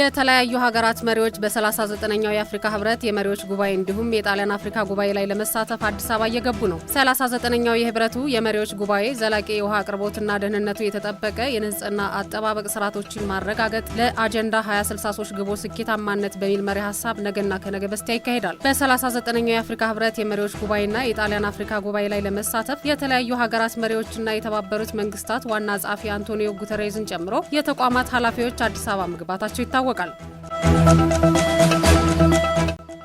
የተለያዩ ሀገራት መሪዎች በ39ኛው የአፍሪካ ህብረት የመሪዎች ጉባኤ እንዲሁም የጣሊያን አፍሪካ ጉባኤ ላይ ለመሳተፍ አዲስ አበባ እየገቡ ነው። 39ኛው የህብረቱ የመሪዎች ጉባኤ ዘላቂ የውሃ አቅርቦትና ደህንነቱ የተጠበቀ የንጽህና አጠባበቅ ስርዓቶችን ማረጋገጥ ለአጀንዳ 2063 ግቦች ስኬታማነት በሚል መሪ ሀሳብ ነገና ከነገ በስቲያ ይካሄዳል። በ39ኛው የአፍሪካ ህብረት የመሪዎች ጉባኤና የጣሊያን አፍሪካ ጉባኤ ላይ ለመሳተፍ የተለያዩ ሀገራት መሪዎችና የተባበሩት መንግስታት ዋና ጸሐፊ አንቶኒዮ ጉተሬዝን ጨምሮ የተቋማት ኃላፊዎች አዲስ አበባ መግባታቸው ይታወቃል።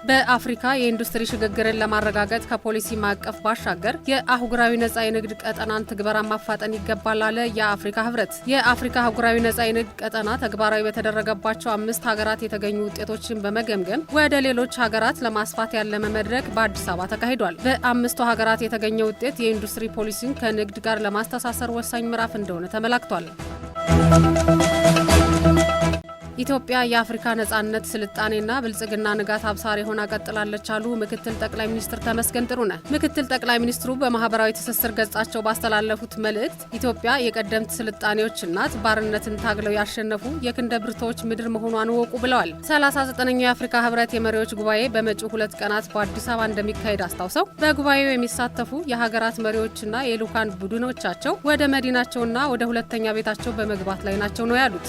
በአፍሪካ የኢንዱስትሪ ሽግግርን ለማረጋገጥ ከፖሊሲ ማዕቀፍ ባሻገር የአህጉራዊ ነጻ የንግድ ቀጠናን ትግበራ ማፋጠን ይገባል አለ የአፍሪካ ህብረት። የአፍሪካ አህጉራዊ ነጻ የንግድ ቀጠና ተግባራዊ በተደረገባቸው 5 ሀገራት የተገኙ ውጤቶችን በመገምገም ወደ ሌሎች ሀገራት ለማስፋት ያለመ መድረክ በአዲስ አበባ ተካሂዷል። በ5ቱ ሀገራት የተገኘ ውጤት የኢንዱስትሪ ፖሊሲን ከንግድ ጋር ለማስተሳሰር ወሳኝ ምዕራፍ እንደሆነ ተመላክቷል። ኢትዮጵያ የአፍሪካ ነጻነት ስልጣኔና ብልጽግና ንጋት አብሳሪ ሆና ቀጥላለች አሉ ምክትል ጠቅላይ ሚኒስትር ተመስገን ጥሩነህ። ምክትል ጠቅላይ ሚኒስትሩ በማህበራዊ ትስስር ገጻቸው ባስተላለፉት መልእክት ኢትዮጵያ የቀደምት ስልጣኔዎች እናት፣ ባርነትን ታግለው ያሸነፉ የክንደ ብርቶች ምድር መሆኗን ወቁ ብለዋል። 39ኛው የአፍሪካ ህብረት የመሪዎች ጉባኤ በመጪው 2 ቀናት በአዲስ አበባ እንደሚካሄድ አስታውሰው በጉባኤው የሚሳተፉ የሀገራት መሪዎችና የልዑካን ቡድኖቻቸው ወደ መዲናቸውና ወደ ሁለተኛ ቤታቸው በመግባት ላይ ናቸው ነው ያሉት።